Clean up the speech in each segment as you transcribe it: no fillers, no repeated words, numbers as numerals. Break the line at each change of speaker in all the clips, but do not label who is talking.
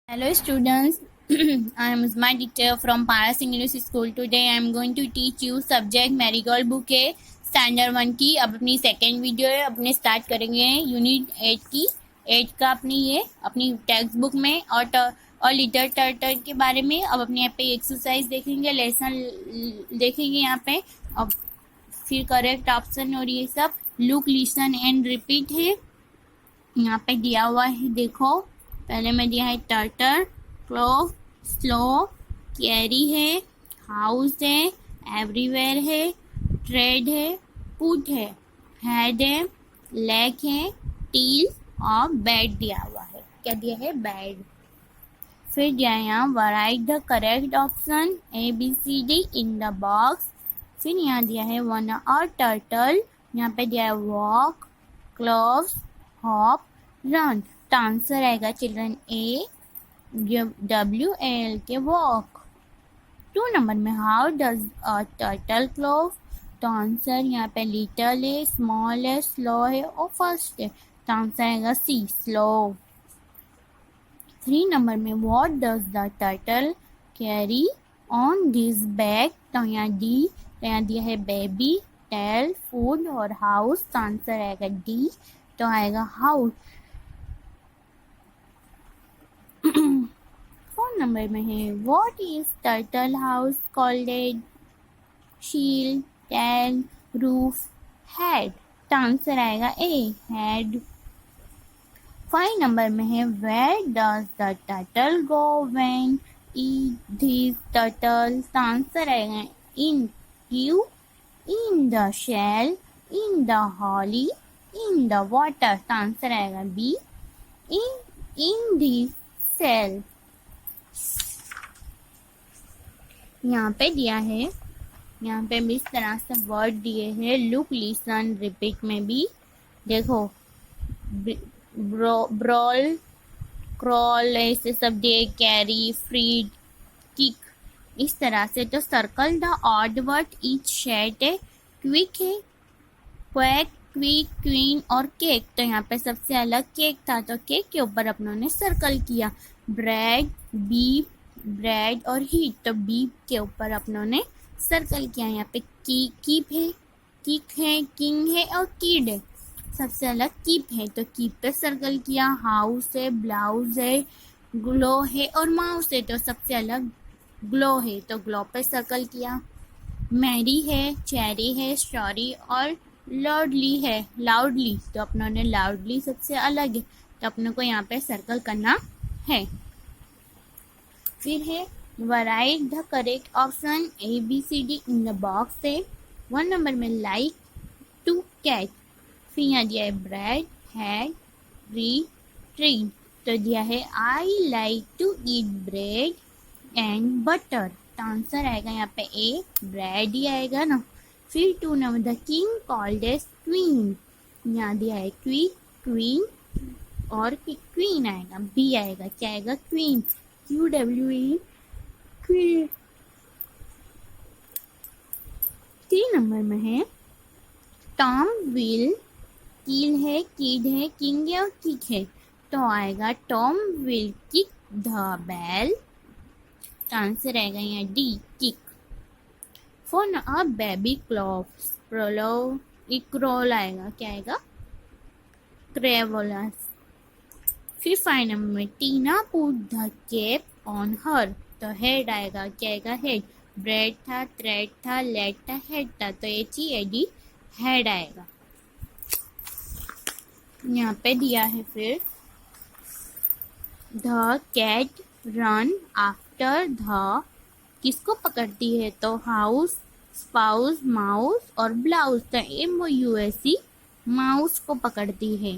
Hello students, I am Usma teacher from Paras English School. Today I am going to teach you subject Marigold book है standard 1 की। अब अपनी second video है, अपने start करेंगे unit 8 की। 8 का अपनी ये अपनी टेक्स्ट बुक में और लिटिल टर्टल के बारे में। अब अपने यहाँ पे एक्सरसाइज देखेंगे, लेसन देखेंगे यहाँ पे, अब फिर करेक्ट ऑप्शन और ये सब। लुक, लिसन एंड रिपीट है यहाँ पे दिया हुआ है। देखो पहले में दिया है टर्टल, क्लोव, स्लो, कैरी है, हाउस है, एवरीवेयर है, ट्रेड है, पुट है, हेड है, लेग है, टील और बेड दिया हुआ है। क्या दिया है? बेड। फिर दिया है यहाँ right the correct option ABCD in the box. फिर यहाँ दिया है वन और टर्टल, यहाँ पे दिया है वॉक, क्लोव्स, हॉप, रन। तो आंसर आएगा चिल्ड्रन WAL के वॉक। 2 नंबर में how does a turtle clove. तो आंसर यहाँ पे लिटल है, स्मॉल है, स्लो है और फास्ट है। तो आंसर आएगा C, स्लो। 3 नंबर में what does the turtle carry on this bag. तो यहाँ D, तो यहाँ दिया है बेबी, टेल, फूड और हाउस। तो आंसर आएगा D, तो आएगा हाउस। 4 नंबर में है what is turtle house called. Shield, tail, roof, head. तो आंसर आएगा A, हेड। 5 नंबर में है where does the turtle go when eat this turtle. तो आंसर आएगा इन Q, in the shell, in the holly, in the water. तो answer आएगा B, in the cell. यहाँ पे दिया है, यहाँ पे भी इस तरह से वर्ड दिए हैं लुक, लिसन, रिपीट में भी। देखो ब्रॉल, क्रॉल, ऐसे सब दिए, कैरी, फ्रीड, किक, इस तरह से। तो circle the odd word each shade है, क्विक है, क्वैक, क्विक, क्वीन और केक। तो यहाँ पे सबसे अलग केक था, तो केक के ऊपर अपनों ने सर्कल किया। ब्रेड, बीफ, ब्रेड और हीट, तो बीफ के ऊपर अपनों ने सर्कल किया। यहाँ पे कीप है, किक है, किंग है और किड है। सबसे अलग कीप है, तो कीप पे सर्कल किया। हाउस है, ब्लाउज है, ग्लो है और माउस है, तो सबसे अलग ग्लो है, तो ग्लो पे सर्कल किया। मैरी है, चेरी है, स्टोरी और लाउडली है, लाउडली, तो अपनों ने लाउडली सबसे अलग है, तो अपनों को यहाँ पे सर्कल करना है। फिर है right the correct option ABCD in the box है। 1 नंबर में लाइक टू कैच। फिर यहाँ दिया है ब्रेड, हैड, रीड, ट्रीड। तो दिया है I like to eat bread and butter. तो आंसर आएगा यहाँ पे A, ब्रेड ही आएगा ना। फिर 2 number the king called as queen. यहाँ दिया है क्वीन और क्वीन आएगा, B आएगा। क्या आएगा? Queen, QWE, queen. 3 नंबर में है टॉम विल किल है, किड है, किंग है और किक है। तो आएगा Tom will kick the bell. तो आंसर आएगा यहाँ D, kick. For a baby cloth, crawl आएगा। क्या आएगा? क्रेवोलस। फिर 5 नंबर में Tina put the cap on her. तो हेड आएगा। क्या आएगा? हेड। ब्रेड था, थ्रेड था, लेड था, हेड था, तो HEAD, हेड आएगा। यहाँ पे दिया है फिर the cat run after the, किसको पकड़ती है? तो हाउस, स्पाउस, माउस और ब्लाउज, तो MOUSE, माउस को पकड़ती है।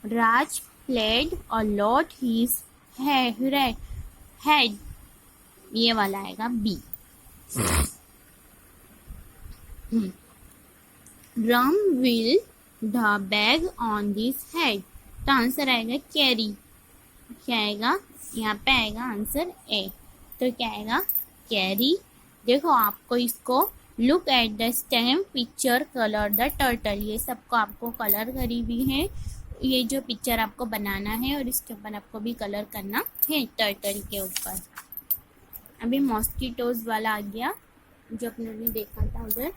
राज प्लेड और लॉट हिज हेड, ये वाला आएगा B। Ram will the bag on this head. तो आंसर आएगा कैरी। क्या आएगा? यहाँ पे आएगा आंसर A। तो क्या आएगा? कैरी। देखो आपको इसको look at the stem picture colour the turtle, ये सबको आपको कलर करी हुई है। ये जो पिक्चर आपको बनाना है और इसके ऊपर आपको भी कलर करना है टर्टल के ऊपर। अभी मॉस्किटोज वाला आ गया जो अपने ने देखा था उधर,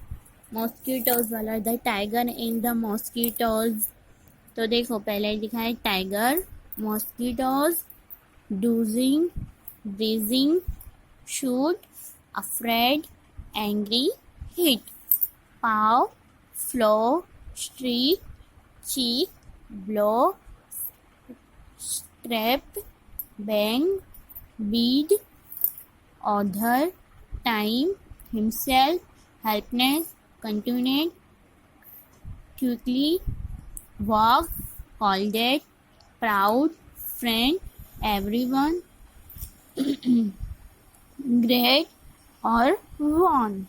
मॉस्किटोज वाला, the tiger in the mosquitoes. तो देखो पहले लिखा है tiger, mosquitoes, dozing, breezing, shoot, afraid, angry, hit, paw, flow, streak, cheek, blow, scrap, bang, bead, author, time, himself, helpless, continued, quickly, walk, called, proud, friend, everyone, great और won.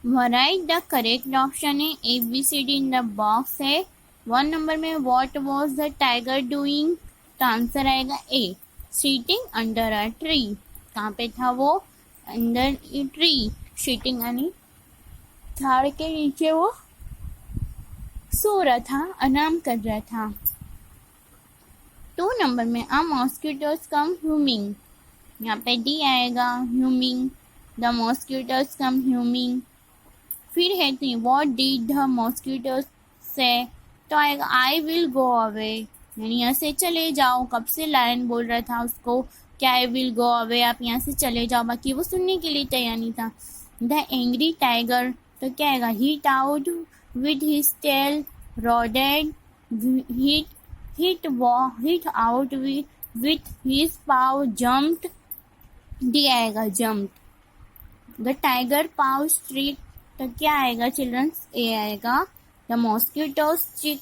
Write the correct option है ABCD in the box है। 1 number में what was the tiger doing, तो answer आएगा A, sitting under a tree. कहाँ पे था वो, अंडर ए ट्री, सीटिंग यानी झाड़ के नीचे वो सो रहा था, आराम कर रहा था। 2 नंबर में आ मॉस्किटोज कम ह्यूमिंग, यहाँ पे D आएगा, humming, the mosquitoes come humming. फिर है 3, व्हाट डिड द मॉस्किटोज से, तो आएगा आई विल गो अवे, यानी यहाँ से चले जाओ। कब से लायन बोल रहा था उसको कि आई विल गो अवे, आप यहाँ से चले जाओ, बाकी वो सुनने के लिए तैयार नहीं था। द एंग्री टाइगर, तो क्या आएगा, hit out with his tail, roared, hit out with his paw, jumped, D आएगा jumped. The tiger paw streak, तो क्या आएगा चिल्ड्रंस, ए आएगा। The mosquitoes cheek,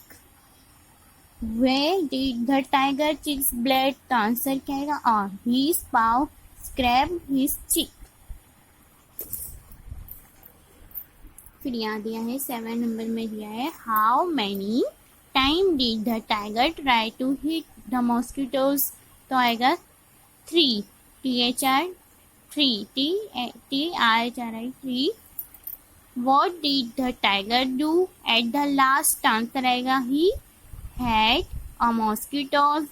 why did the tiger cheeks bled, तो answer क्या आएगा A, his paw scrap his cheek. फिर यहाँ दिया है 7 नंबर में दिया है how many time did the tiger try to hit the mosquitoes, तो आएगा 3, THR 3, TRI 3। What did the tiger do at the last, answer आएगा he had a mosquitoes।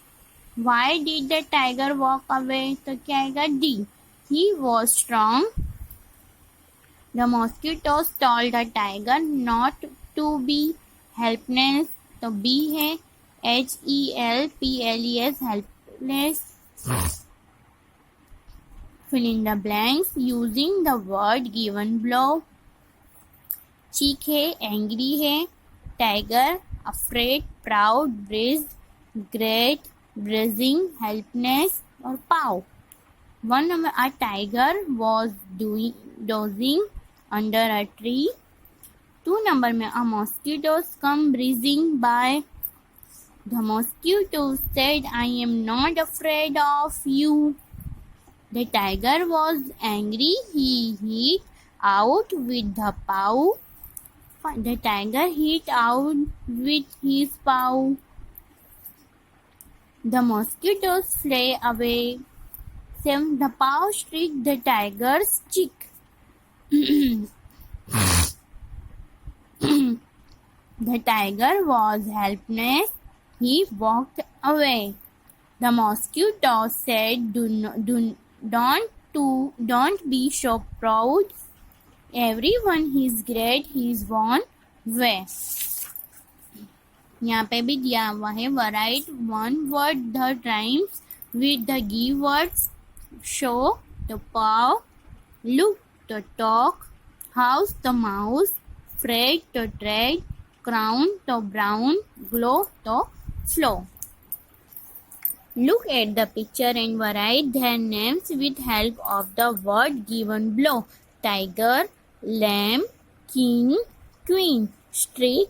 Why did the tiger walk away, तो क्या आएगा D, he was strong। The mosquitoes told the tiger not to be helpless, तो B है, HELPLES, helpless। Fill in the blanks using the word given below। चीक है, angry है, tiger, afraid, proud, bridge, great, breezing, helpless और paw. 1 number a tiger was dozing under a tree. 2 number में a mosquitoes come breezing by, the mosquito said I am not afraid of you. The tiger was angry, he hit out with the paw. The tiger hit out with his paw. The mosquitoes flew away. 7, the paw struck the tiger's cheek. The tiger was helpless. He walked away. The mosquito said, don't be so proud. Everyone is great, he is one way। यहाँ पे भी दिया हुआ है write 1 word the rhymes with the give words, show the paw, look the talk, house the mouse, freight the trade, crown the brown, glow the flow। Look at the picture and write their names with help of the word given below। Tiger, lamb, king, queen, streak,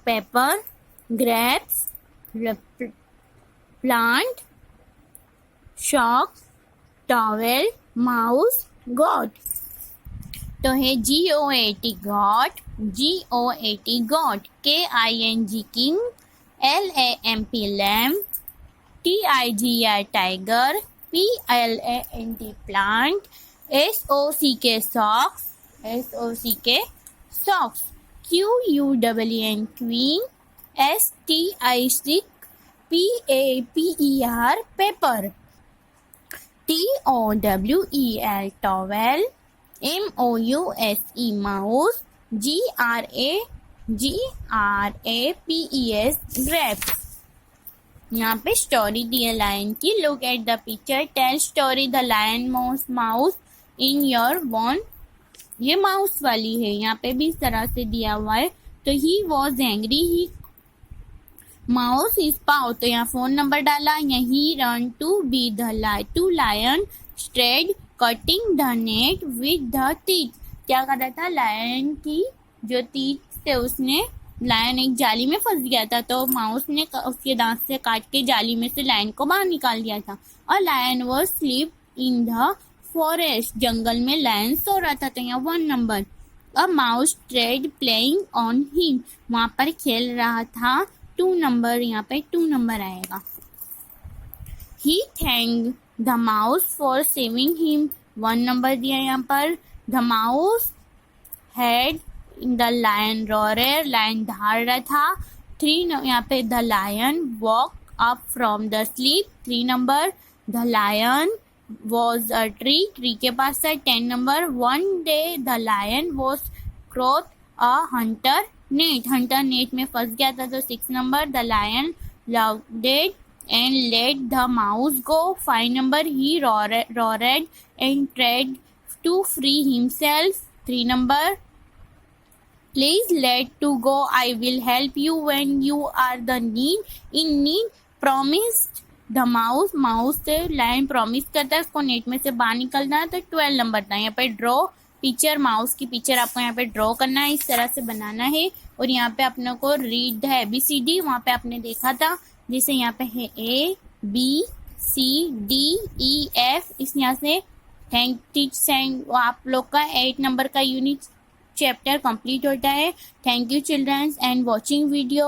pepper, grapes, plant, shock, towel, mouse, goat। तो है GOAT goat, GOAT goat, KING king, LAMP lamb, TIGR tiger, PLANT plant, SOCK socks, SOCK socks। QUEN queen, STI PAPER paper, TOWEL towel, MOUSE mouse, GRAPES grapes. यहाँ पे story दी है lion की. Look at the picture, tell story the lion mouse in your one. ये mouse वाली है. यहाँ पे भी इस तरह से दिया हुआ है. तो he was angry, he mouse is paw. तो यहाँ फोन नंबर डाला. यही run to be the to lion started cutting the net with the teeth. क्या कर रहा था? लायन की जो टीथ से उसने, लायन एक जाली में फंस गया था तो माउस ने उसके दांत से काट के जाली में से लायन को बाहर निकाल दिया था. और lion was sleep in the forest. जंगल में लायन सो रहा था. तो यहाँ 1 number. A mouse tried playing on him. वहां पर खेल रहा था. 2 नंबर. यहाँ पे 2 नंबर आएगा. He thank the mouse for saving him. 1 number दिया यहाँ पर. The mouse had the lion roared. Lion दहाड़ रहा था. 3 यहाँ पे the lion walk up from the sleep. 3 number. The lion was a tree. Tree के पास है. 10 number. 1 day the lion was caught a hunter net. Hunter net में फंस गया था. तो 6 number. The lion loved it and let the mouse go. 5 number. He roared and tried to free himself. 3 number. Please let to go. I will help you when you are in need. Promised the mouse. Mouse से line promise करता है उसको net में से बाहर निकलना है. तो 12 नंबर था. यहाँ पे ड्रॉ पिक्चर, माउस की पिक्चर आपको यहाँ पे ड्रॉ करना है. इस तरह से बनाना है. और यहाँ पे अपने को रीड द ABCD वहाँ पे आपने देखा था. जैसे यहाँ पे है ABCDEF. इस यहाँ से आप लोग का 8 नंबर का यूनिट चैप्टर कंप्लीट होता है. Thank you children's and watching video.